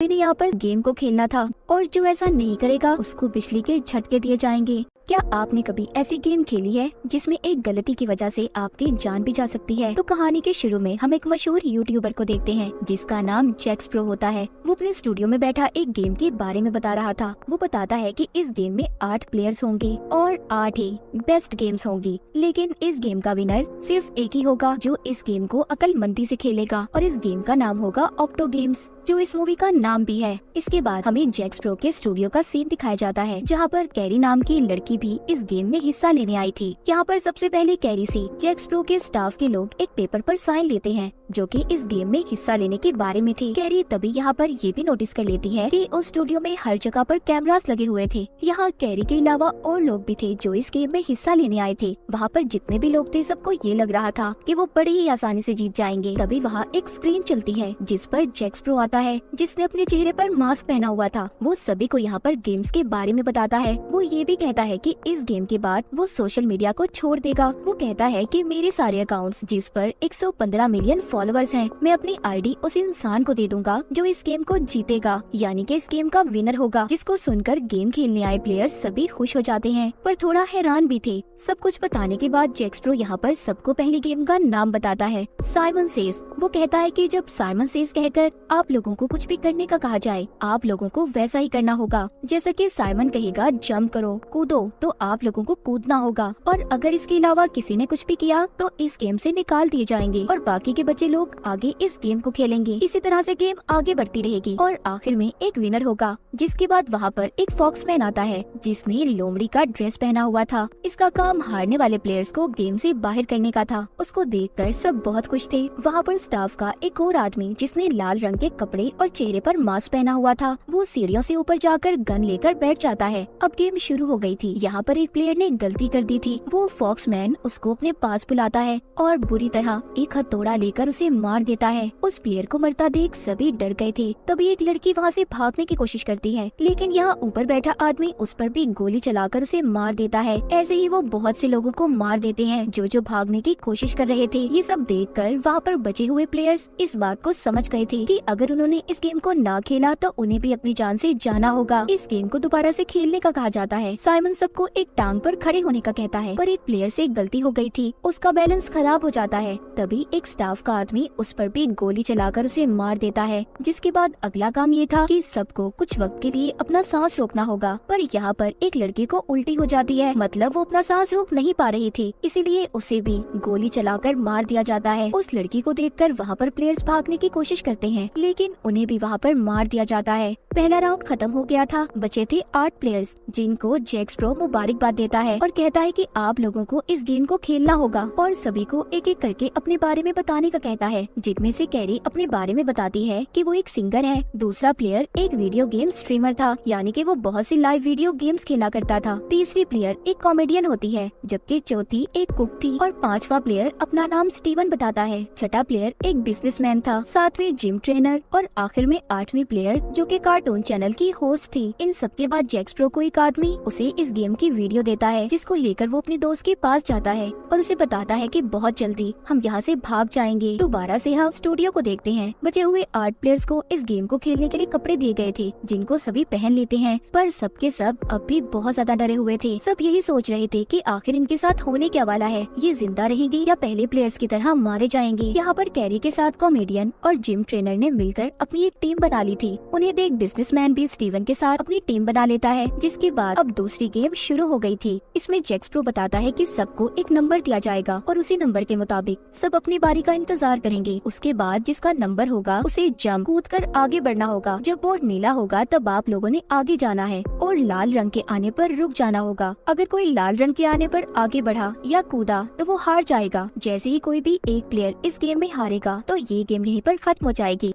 मैंने यहाँ पर गेम को खेलना था और जो ऐसा नहीं करेगा उसको बिजली के झटके दिए जाएंगे। क्या आपने कभी ऐसी गेम खेली है जिसमें एक गलती की वजह से आपकी जान भी जा सकती है? तो कहानी के शुरू में हम एक मशहूर यूट्यूबर को देखते हैं जिसका नाम जैक्स प्रो होता है। वो अपने स्टूडियो में बैठा एक गेम के बारे में बता रहा था। वो बताता है कि इस गेम में 8 प्लेयर्स होंगे और 8 ही बेस्ट गेम्स होंगी, लेकिन इस गेम का विनर सिर्फ एक ही होगा जो इस गेम को अक्लमंदी से खेलेगा, और इस गेम का नाम होगा ऑक्टो गेम्स, जो इस मूवी का नाम भी है। इसके बाद हमें जैक्स प्रो के स्टूडियो का सीन दिखाया जाता है जहाँ पर कैरी नाम की लड़की भी इस गेम में हिस्सा लेने आई थी। यहाँ पर सबसे पहले कैरी से जैक्स प्रो के स्टाफ के लोग एक पेपर पर साइन लेते हैं जो कि इस गेम में हिस्सा लेने के बारे में थी। कैरी तभी यहाँ पर ये भी नोटिस कर लेती है कि उस स्टूडियो में हर जगह पर कैमरास लगे हुए थे। यहाँ कैरी के अलावा और लोग भी थे जो इस गेम में हिस्सा लेने आए थे। वहाँ पर जितने भी लोग थे सबको ये लग रहा था कि वो बड़ी ही आसानी से जीत जाएंगे। तभी वहाँ एक स्क्रीन चलती है जिस पर जैक्स प्रो आता है जिसने अपने चेहरे पर मास्क पहना हुआ था। वो सभी को यहाँ पर गेम्स के बारे में बताता है। वो ये भी कहता है कि इस गेम के बाद वो सोशल मीडिया को छोड़ देगा। वो कहता है कि मेरे सारे अकाउंट्स जिस पर 115 मिलियन फॉलोअर्स हैं, मैं अपनी आईडी उस इंसान को दे दूंगा जो इस गेम को जीतेगा, यानी कि इस गेम का विनर होगा। जिसको सुनकर गेम खेलने आए प्लेयर्स सभी खुश हो जाते हैं पर थोड़ा हैरान भी थे। सब कुछ बताने के बाद जैक्स प्रो यहाँ पर सबको पहली गेम का नाम बताता है, साइमन सेज। वो कहता है कि जब साइमन सेज कहकर आप लोगों को कुछ भी करने का कहा जाए, आप लोगों को वैसा ही करना होगा। जैसा कि साइमन कहेगा जंप करो, कूदो, तो आप लोगों को कूदना होगा, और अगर इसके अलावा किसी ने कुछ भी किया तो इस गेम से निकाल दिए जाएंगे और बाकी के बच्चे लोग आगे इस गेम को खेलेंगे। इसी तरह से गेम आगे बढ़ती रहेगी और आखिर में एक विनर होगा। जिसके बाद वहाँ पर एक फॉक्समैन आता है जिसने लोमड़ी का ड्रेस पहना हुआ था। इसका काम हारने वाले प्लेयर्स को गेम से बाहर करने का था। उसको देखकर सब बहुत खुश थे। वहाँ पर स्टाफ का एक और आदमी जिसने लाल रंग के कपड़े और चेहरे पर मास्क पहना हुआ था, वो सीढ़ियों से ऊपर जाकर गन लेकर बैठ जाता है। अब गेम शुरू हो गई थी। यहाँ पर एक प्लेयर ने गलती कर दी थी। वो फॉक्समैन उसको अपने पास बुलाता है और बुरी तरह एक हथौड़ा लेकर उसे मार देता है। उस प्लेयर को मरता देख सभी डर गए थे। तभी एक लड़की वहाँ से भागने की कोशिश करती है, लेकिन यहाँ ऊपर बैठा आदमी उस पर भी गोली चलाकर उसे मार देता है। ऐसे ही वो बहुत से लोगों को मार देते हैं जो भागने की कोशिश कर रहे थे। ये सब देखकर वहाँ पर बचे हुए प्लेयर्स इस बात को समझ गए थे कि अगर उन्होंने इस गेम को ना खेला तो उन्हें भी अपनी जान से जाना होगा। इस गेम को दोबारा से खेलने का कहा जाता है। साइमन सबको एक टांग पर खड़े होने का कहता है, पर एक प्लेयर से गलती हो गई थी, उसका बैलेंस खराब हो जाता है। तभी एक स्टाफ का आदमी उस पर भी गोली चलाकर उसे मार देता है। जिसके बाद अगला काम ये था कि सबको कुछ वक्त के लिए अपना सांस रोकना होगा, पर यहाँ पर एक लड़की को उल्टी हो जाती है, मतलब वो अपना सांस रोक नहीं पा रही थी, इसीलिए उसे भी गोली चलाकर मार दिया जाता है। उस लड़की को देखकर वहाँ पर प्लेयर्स भागने की कोशिश करते हैं, लेकिन उन्हें भी वहाँ पर मार दिया जाता है। पहला राउंड खत्म हो गया था। बचे थे 8 प्लेयर्स जिनको जैक्स प्रो मुबारकबाद देता है और कहता है कि आप लोगों को इस गेम को खेलना होगा, और सभी को एक एक करके अपने बारे में बताने का कहता है। जिनमें से कैरी अपने बारे में बताती है कि वो एक सिंगर है, दूसरा प्लेयर एक वीडियो गेम स्ट्रीमर था, यानी कि वो बहुत सी लाइव वीडियो गेम्स खेला करता था, तीसरी प्लेयर एक कॉमेडियन होती है, जबकि चौथी एक कुक थी, और पांचवा प्लेयर अपना नाम स्टीवन बताता है, छठा प्लेयर एक बिजनेसमैन था, सातवीं जिम ट्रेनर, और आखिर में 8वीं प्लेयर जो कि कार्टून चैनल की होस्ट थी। इन सबके बाद जैक्स प्रो को एक आदमी उसे इस गेम की वीडियो देता है, जिसको लेकर वो अपने दोस्त के पास जाता है और उसे बताता है कि बहुत जल्दी हम यहाँ से भाग जाएंगे। दोबारा से हम स्टूडियो को देखते हैं। बचे हुए 8 प्लेयर्स को इस गेम को खेलने के लिए कपड़े दिए गए थे जिनको सभी पहन लेते हैं, पर सबके सब अब भी बहुत ज्यादा डरे हुए थे। सब यही सोच रहे थे कि आखिर इनके साथ होने क्या वाला है, ये जिंदा रहेंगे या पहले प्लेयर्स की तरह मारे जाएंगे। यहाँ पर कैरी के साथ कॉमेडियन और जिम ट्रेनर ने मिलकर अपनी एक टीम बना ली थी। उन्हें देख बिजनेसमैन भी स्टीवन के साथ अपनी टीम बना लेता है। जिसके बाद अब दूसरी गेम शुरू हो गई थी। इसमें जैक्स प्रो बताता है कि सबको एक नंबर दिया जाएगा और उसी नंबर के मुताबिक सब अपनी बारी का इंतजार करेंगे। उसके बाद जिसका नंबर होगा उसे जंप कूद कर आगे बढ़ना होगा। जब बोर्ड नीला होगा तब आप लोगों ने आगे जाना है और लाल रंग के आने पर रुक जाना होगा। अगर कोई लाल रंग के आने पर आगे बढ़ा या कूदा तो वो हार जाएगा। जैसे ही कोई भी एक प्लेयर इस गेम में हारेगा तो ये गेम यहीं पर खत्म हो जाएगी।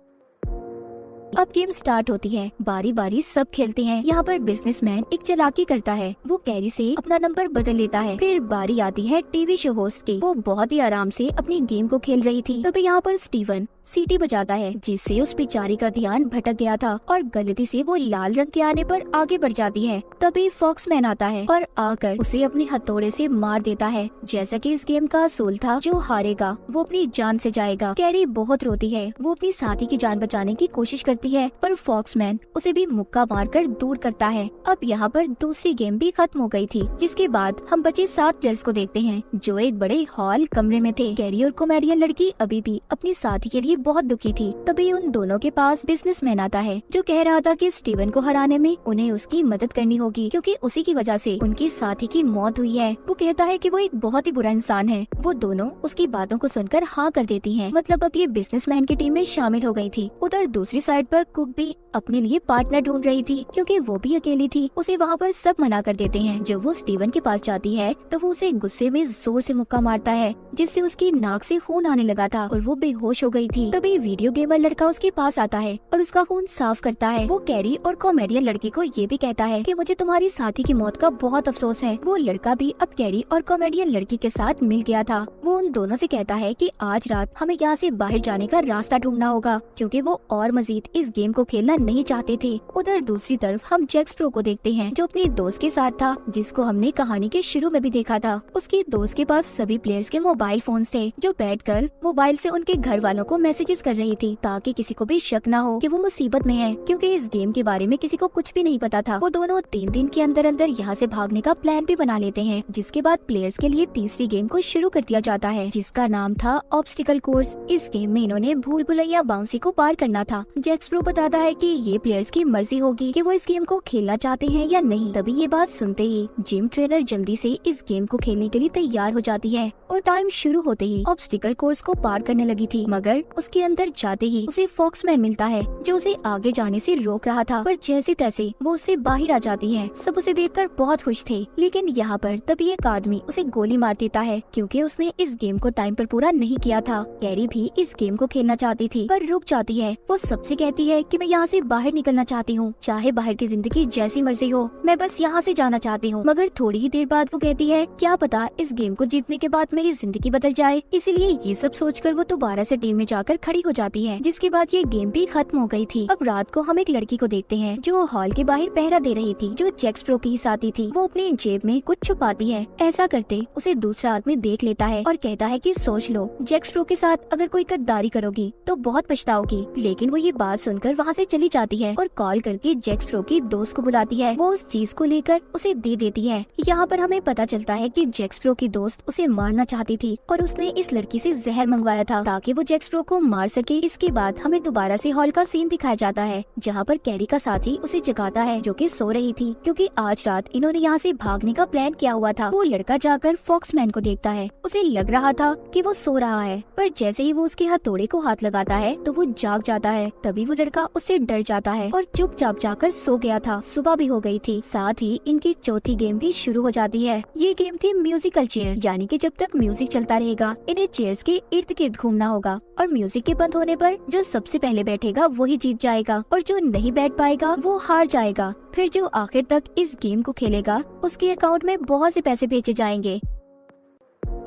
अब गेम स्टार्ट होती है। बारी बारी सब खेलते हैं। यहाँ पर बिजनेसमैन एक चालाकी करता है, वो कैरी से अपना नंबर बदल लेता है। फिर बारी आती है टीवी शो होस्ट की। वो बहुत ही आराम से अपनी गेम को खेल रही थी। तभी यहाँ पर स्टीवन सीटी बजाता है जिससे उस बेचारी का ध्यान भटक गया था और गलती से वो लाल रंग के आने पर आगे बढ़ जाती है। तभी फॉक्समैन आता है और आकर उसे अपने हथौड़े से मार देता है। जैसा कि इस गेम का असूल था, जो हारेगा वो अपनी जान से जाएगा। कैरी बहुत रोती है। वो अपनी साथी की जान बचाने की कोशिश करती लगती है, पर फॉक्समैन उसे भी मुक्का मारकर दूर करता है। अब यहाँ पर दूसरी गेम भी खत्म हो गई थी, जिसके बाद हम बचे 7 प्लेयर्स को देखते हैं जो एक बड़े हॉल कमरे में थे। कैरी और कॉमेडियन लड़की अभी भी अपनी साथी के लिए बहुत दुखी थी। तभी उन दोनों के पास बिजनेसमैन आता है जो कह रहा था कि स्टीवन को हराने में उन्हें उसकी मदद करनी होगी, क्योंकि उसी की वजह से उनकी साथी की मौत हुई है। वो कहता है कि वो एक बहुत ही बुरा इंसान है। वो दोनों उसकी बातों को सुनकर हाँ कर देती हैं। मतलब अब ये बिजनेसमैन की टीम में शामिल हो गई थी। उधर दूसरी साइड पर कुक भी अपने लिए पार्टनर ढूंढ रही थी, क्योंकि वो भी अकेली थी। उसे वहाँ पर सब मना कर देते हैं। जब वो स्टीवन के पास जाती है तो वो उसे गुस्से में जोर से मुक्का मारता है, जिससे उसकी नाक से खून आने लगा था और वो बेहोश हो गई थी। तभी वीडियो गेमर लड़का उसके पास आता है और उसका खून साफ करता है। वो कैरी और कॉमेडियन लड़की को ये भी कहता है कि मुझे तुम्हारी साथी की मौत का बहुत अफसोस है। वो लड़का भी अब कैरी और कॉमेडियन लड़की के साथ मिल गया था। वो उन दोनों से कहता है कि आज रात हमें यहाँ से बाहर जाने का रास्ता ढूंढना होगा, क्योंकि वो और मजीद इस गेम को खेलना नहीं चाहते थे। उधर दूसरी तरफ हम जैक स्प्रो को देखते हैं, जो अपने दोस्त के साथ था, जिसको हमने कहानी के शुरू में भी देखा था। उसके दोस्त के पास सभी प्लेयर्स के मोबाइल फोन्स थे, जो बैठकर मोबाइल से उनके घर वालों को मैसेजेस कर रही थी, ताकि किसी को भी शक न हो कि वो मुसीबत में है, क्योंकि इस गेम के बारे में किसी को कुछ भी नहीं पता था। वो दोनों 3 दिन के अंदर अंदर यहाँ से भागने का प्लान भी बना लेते हैं, जिसके बाद प्लेयर्स के लिए तीसरी गेम को शुरू कर दिया जाता है, जिसका नाम था ऑब्स्टिकल कोर्स। इस गेम में इन्होंने भूल भुलैया बाउंसी को पार करना था। जैक स्प्रो बताता है कि ये प्लेयर्स की मर्जी होगी कि वो इस गेम को खेलना चाहते हैं या नहीं। तभी ये बात सुनते ही जिम ट्रेनर जल्दी से इस गेम को खेलने के लिए तैयार हो जाती है और टाइम शुरू होते ही ऑब्स्टिकल कोर्स को पार करने लगी थी, मगर उसके अंदर जाते ही उसे फॉक्समैन मिलता है, जो उसे आगे जाने से रोक रहा था। पर जैसे तैसे वो उससे बाहर आ जाती है। सब उसे देखकर बहुत खुश थे, लेकिन यहाँ पर तभी एक आदमी उसे गोली मार देता है, क्योंकि उसने इस गेम को टाइम पर पूरा नहीं किया था। कैरी भी इस गेम को खेलना चाहती थी, पर रुक जाती है। वो सबसे कहती है कि मैं यहाँ से बाहर निकलना चाहती हूँ, चाहे बाहर की जिंदगी जैसी मर्जी हो, मैं बस यहाँ से जाना चाहती हूँ। मगर थोड़ी ही देर बाद वो कहती है, क्या पता इस गेम को जीतने के बाद मेरी जिंदगी बदल जाए। इसीलिए ये सब सोचकर वो दोबारा से टीम में जाकर खड़ी हो जाती है, जिसके बाद ये गेम भी खत्म हो गई थी। अब रात को हम एक लड़की को देखते हैं जो हॉल के बाहर पहरा दे रही थी, जो जैक स्प्रो की साथी थी। वो अपनी जेब में कुछ छुपाती है। ऐसा करते उसे दूसरा आदमी देख लेता है और कहता है कि सोच लो, जैक स्प्रो के साथ अगर कोई गद्दारी करोगी तो बहुत पछताओगी। लेकिन वो ये बात सुनकर वहाँ से चली जाती है और कॉल करके जैक स्प्रो की दोस्त को बुलाती है। वो उस चीज को लेकर उसे दे देती है। यहाँ पर हमें पता चलता है कि जैक स्प्रो की दोस्त उसे मारना चाहती थी और उसने इस लड़की से जहर मंगवाया था ताकि वो जैक स्प्रो को मार सके। इसके बाद हमें दोबारा से हॉल का सीन दिखाया जाता है, जहाँ पर कैरी का साथी उसे जगाता है, जो कि सो रही थी, क्योंकि आज रात इन्होंने यहाँ से भागने का प्लान किया हुआ था। वो लड़का जाकर फॉक्समैन को देखता है। उसे लग रहा था कि वो सो रहा है, पर जैसे ही वो उसके हथौड़े को हाथ लगाता है तो वो जाग जाता है। तभी वो लड़का उससे डर जाता है और चुपचाप जाकर सो गया था। सुबह भी हो गई थी। साथ ही इनकी चौथी गेम भी शुरू हो जाती है। ये गेम थी म्यूजिकल चेयर, यानी कि जब तक म्यूजिक चलता रहेगा इन्हें चेयर्स के इर्द गिर्द घूमना होगा और म्यूजिक के बंद होने पर जो सबसे पहले बैठेगा वही जीत जाएगा और जो नहीं बैठ पाएगा वो हार जाएगा। फिर जो आखिर तक इस गेम को खेलेगा उसके अकाउंट में बहुत से पैसे भेजे जाएंगे।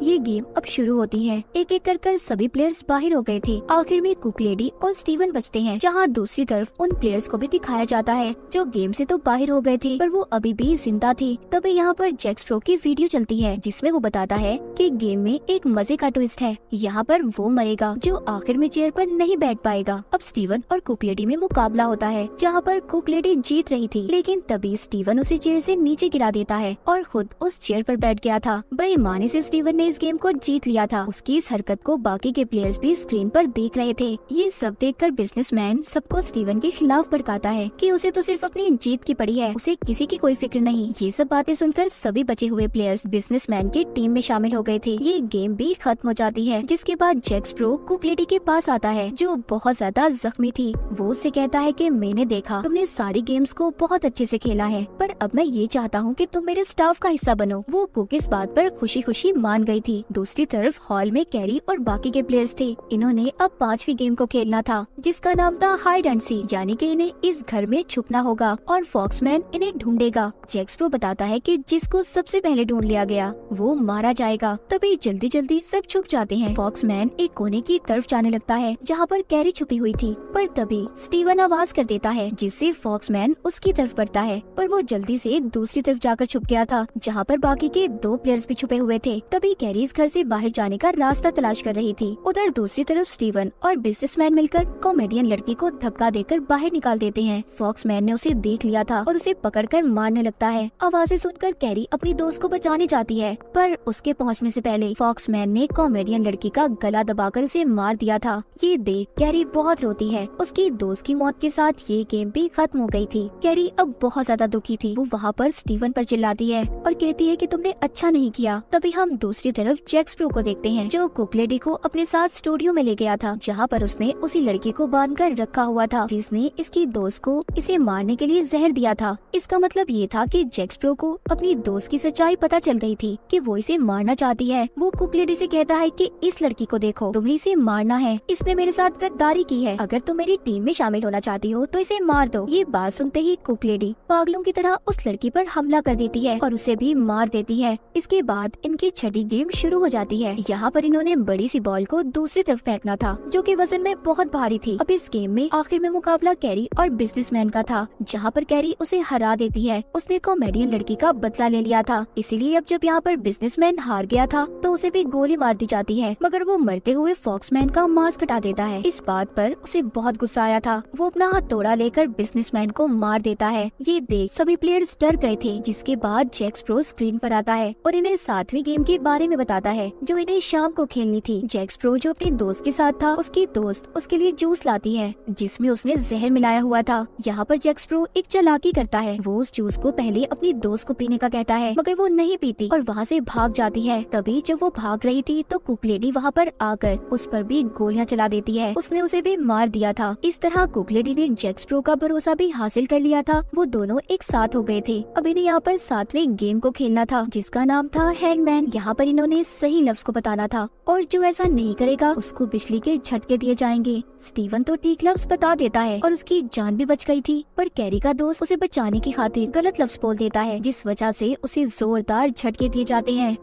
ये गेम अब शुरू होती है। एक एक कर सभी प्लेयर्स बाहर हो गए थे। आखिर में कुक लेडी और स्टीवन बचते हैं, जहाँ दूसरी तरफ उन प्लेयर्स को भी दिखाया जाता है जो गेम से तो बाहर हो गए थे पर वो अभी भी जिंदा थी। तभी यहाँ पर जैक स्प्रो की वीडियो चलती है, जिसमें वो बताता है कि गेम में एक मजे का ट्विस्ट है। यहाँ पर वो मरेगा जो आखिर में चेयर पर नहीं बैठ पाएगा। अब स्टीवन और कुक लेडी में मुकाबला होता है, जहाँ पर कुक लेडी जीत रही थी, लेकिन तभी स्टीवन उसे चेयर से नीचे गिरा देता है और खुद उस चेयर पर बैठ गया था। बेईमानी से स्टीवन ने इस गेम को जीत लिया था। उसकी इस हरकत को बाकी के प्लेयर्स भी स्क्रीन पर देख रहे थे। ये सब देखकर बिजनेसमैन सबको स्टीवन के खिलाफ भड़काता है कि उसे तो सिर्फ अपनी जीत की पड़ी है, उसे किसी की कोई फिक्र नहीं। ये सब बातें सुनकर सभी बचे हुए प्लेयर्स बिजनेसमैन की टीम में शामिल हो गए थे। ये गेम भी खत्म हो जाती है, जिसके बाद जैक स्प्रो कुक लेडी के पास आता है, जो बहुत ज्यादा जख्मी थी। वो उससे कहता है कि मैंने देखा तुमने सारी गेम्स को बहुत अच्छे से खेला है, पर अब मैं ये चाहता हूँ कि तुम मेरे स्टाफ का हिस्सा बनो। वो कुक इस बात पर खुशी खुशी मान गई थी। दूसरी तरफ हॉल में कैरी और बाकी के प्लेयर्स थे। इन्होंने अब 5वीं गेम को खेलना था, जिसका नाम था हाइड एंड सी, यानी कि इन्हें इस घर में छुपना होगा और फॉक्समैन इन्हें ढूंढेगा। जैक स्प्रो बताता है कि जिसको सबसे पहले ढूंढ लिया गया वो मारा जाएगा। तभी जल्दी जल्दी सब छुप जाते हैं। फॉक्समैन एक कोने की तरफ जाने लगता है जहाँ पर कैरी छुपी हुई थी, पर तभी स्टीवन आवाज कर देता है, जिससे फॉक्समैन उसकी तरफ बढ़ता है, पर वो जल्दी से दूसरी तरफ जाकर छुप गया था, जहाँ पर बाकी के 2 प्लेयर्स भी छुपे हुए थे। तभी कैरी इस घर से बाहर जाने का रास्ता तलाश कर रही थी। उधर दूसरी तरफ स्टीवन और बिजनेसमैन मिलकर कॉमेडियन लड़की को धक्का देकर बाहर निकाल देते हैं। फॉक्समैन ने उसे देख लिया था और उसे पकड़कर मारने लगता है। आवाजें सुनकर कैरी अपनी दोस्त को बचाने जाती है, पर उसके पहुंचने से पहले फॉक्समैन ने कॉमेडियन लड़की का गला दबाकर उसे मार दिया था। ये देख कैरी बहुत रोती है। उसकी दोस्त की मौत के साथ ये गेम भी खत्म हो गई थी। कैरी अब बहुत ज्यादा दुखी थी। वो वहाँ पर स्टीवन पर चिल्लाती है और कहती है कि तुमने अच्छा नहीं किया। तभी हम दूसरी तरफ जैक स्प्रो को देखते हैं, जो कुक लेडी को अपने साथ स्टूडियो में ले गया था, जहाँ पर उसने उसी लड़की को बांध कर रखा हुआ था जिसने इसकी दोस्त को इसे मारने के लिए जहर दिया था। इसका मतलब ये था कि जैक स्प्रो को अपनी दोस्त की सच्चाई पता चल गई थी कि वो इसे मारना चाहती है। वो कुक लेडी से कहता है कि इस लड़की को देखो, तुम्हें इसे मारना है, इसने मेरे साथ गद्दारी की है, अगर तुम मेरी टीम में शामिल होना चाहती हो तो इसे मार दो। ये बात सुनते ही कुक लेडी पागलों की तरह उस लड़की पर हमला कर देती है और उसे भी मार देती है। इसके बाद इनकी छठी गेम शुरू हो जाती है। यहाँ पर इन्होंने बड़ी सी बॉल को दूसरी तरफ फेंकना था, जो कि वजन में बहुत भारी थी। अब इस गेम में आखिर में मुकाबला कैरी और बिजनेसमैन का था, जहाँ पर कैरी उसे हरा देती है। उसने कॉमेडियन लड़की का बदला ले लिया था, इसीलिए अब जब यहाँ पर बिजनेसमैन हार गया था तो उसे भी गोली मार दी जाती है, मगर वो मरते हुए फॉक्समैन का मास्क हटा देता है। इस बात पर उसे बहुत गुस्सा आया था। वो अपना हथौड़ा लेकर बिजनेसमैन को मार देता है। ये देख सभी प्लेयर्स डर गए थे। जिसके बाद जैक स्प्रो स्क्रीन पर आता है और इन्हें 7वीं गेम के बारे में बताता है, जो इन्हें शाम को खेलनी थी। जैक स्प्रो जो अपनी दोस्त के साथ था, उसकी दोस्त उसके लिए जूस लाती है जिसमें उसने जहर मिलाया हुआ था। यहाँ पर जैक स्प्रो एक चालाकी करता है। वो उस जूस को पहले अपनी दोस्त को पीने का कहता है, मगर वो नहीं पीती और वहाँ से भाग जाती है। तभी जब वो भाग रही थी तो कुक लेडी वहाँ पर आकर उस पर भी गोलियां चला देती है। उसने उसे भी मार दिया था। इस तरह कुक लेडी ने जैक स्प्रो का भरोसा भी हासिल कर लिया था। वो दोनों एक साथ हो गए थे। अब इन्हें यहाँ पर 7वें गेम को खेलना था, जिसका नाम था हैंगमैन। यहाँ पर इन्होंने सही लफ्ज को बताना था और जो ऐसा नहीं करेगा उसको बिजली के झटके दिए जाएंगे। स्टीवन तो ठीक लफ्ज बता देता है और उसकी जान भी बच गई थी, पर कैरी का दोस्त उसे बचाने की खातिर गलत लफ्ज बोल देता है, जिस वजह से उसे जोरदार झटके दिए जाते हैं।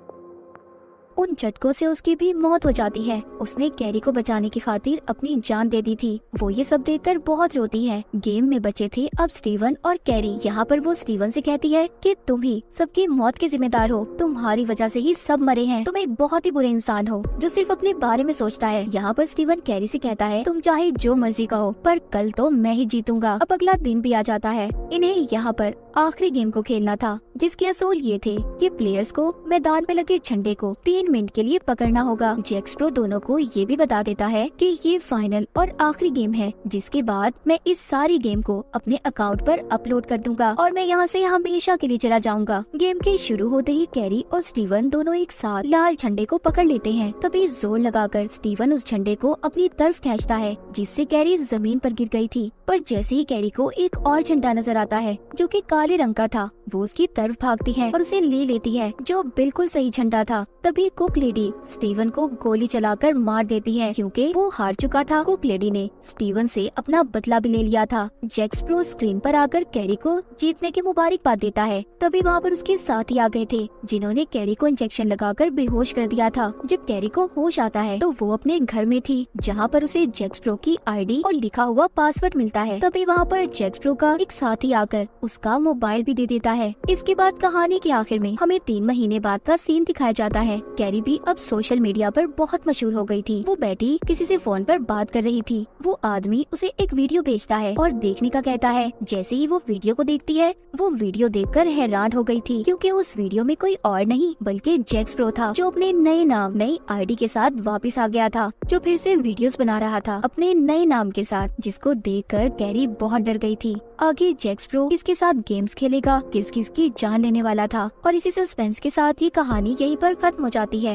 उन झटकों से उसकी भी मौत हो जाती है। उसने कैरी को बचाने की खातिर अपनी जान दे दी थी। वो ये सब देखकर बहुत रोती है। गेम में बचे थे अब स्टीवन और कैरी। यहाँ पर वो स्टीवन से कहती है कि तुम ही सबकी मौत के जिम्मेदार हो, तुम्हारी वजह से ही सब मरे हैं, तुम एक बहुत ही बुरे इंसान हो जो सिर्फ अपने बारे में सोचता है। यहाँ पर स्टीवन कैरी से कहता है, तुम चाहे जो मर्जी कहो, पर कल तो मैं ही जीतूंगा। अब अगला दिन भी आ जाता है। इन्हें यहाँ पर आखिरी गेम को खेलना था, जिसके असूल ये थे कि प्लेयर्स को मैदान में लगे झंडे को 3 मिनट के लिए पकड़ना होगा। जैक स्प्रो दोनों को ये भी बता देता है कि ये फाइनल और आखिरी गेम है, जिसके बाद मैं इस सारी गेम को अपने अकाउंट पर अपलोड कर दूंगा और मैं यहाँ से हमेशा के लिए चला जाऊंगा। गेम के शुरू होते ही कैरी और स्टीवन दोनों एक साथ लाल झंडे को पकड़ लेते हैं। तभी जोर लगाकर स्टीवन उस झंडे को अपनी तरफ खींचता है, जिससे कैरी जमीन पर गिर गई थी। पर जैसे ही कैरी को एक और झंडा नजर आता है जो कि काले रंग का था, वो उसकी तरफ भागती है और उसे ले लेती है, जो बिल्कुल सही झंडा था। तभी कुक लेडी स्टीवन को गोली चलाकर मार देती है, क्योंकि वो हार चुका था। कुक लेडी ने स्टीवन से अपना बदला भी ले लिया था। जैक स्प्रो स्क्रीन पर आकर कैरी को जीतने की मुबारकबाद देता है। तभी वहाँ पर उसके साथी आ गए थे, जिन्होंने कैरी को इंजेक्शन लगाकर बेहोश कर दिया था। जब कैरी को होश आता है तो वो अपने घर में थी, जहाँ पर उसे जैक स्प्रो की आईडी और लिखा हुआ पासवर्ड मिलता है। तभी वहाँ पर जैक स्प्रो का एक साथी आकर उसका मोबाइल भी दे देता है। इसके बाद कहानी के आखिर में हमें 3 महीने बाद का सीन दिखाया जाता है। कैरी भी अब सोशल मीडिया पर बहुत मशहूर हो गई थी। वो बैठी किसी से फोन पर बात कर रही थी। वो आदमी उसे एक वीडियो भेजता है और देखने का कहता है। जैसे ही वो वीडियो को देखती है, वो वीडियो देखकर हैरान हो गई थी, क्योंकि उस वीडियो में कोई और नहीं बल्कि जैक स्प्रो था, जो अपने नए नाम नई आईडी के साथ वापस आ गया था, जो फिर से वीडियोस बना रहा था अपने नए नाम के साथ, जिसको देखकर कैरी बहुत डर गई थी। आगे जैक स्प्रो किसके साथ गेम्स खेलेगा, किस किस की जान लेने वाला था, और इसी सस्पेंस के साथ ये कहानी यहीं पर खत्म हो जाती है।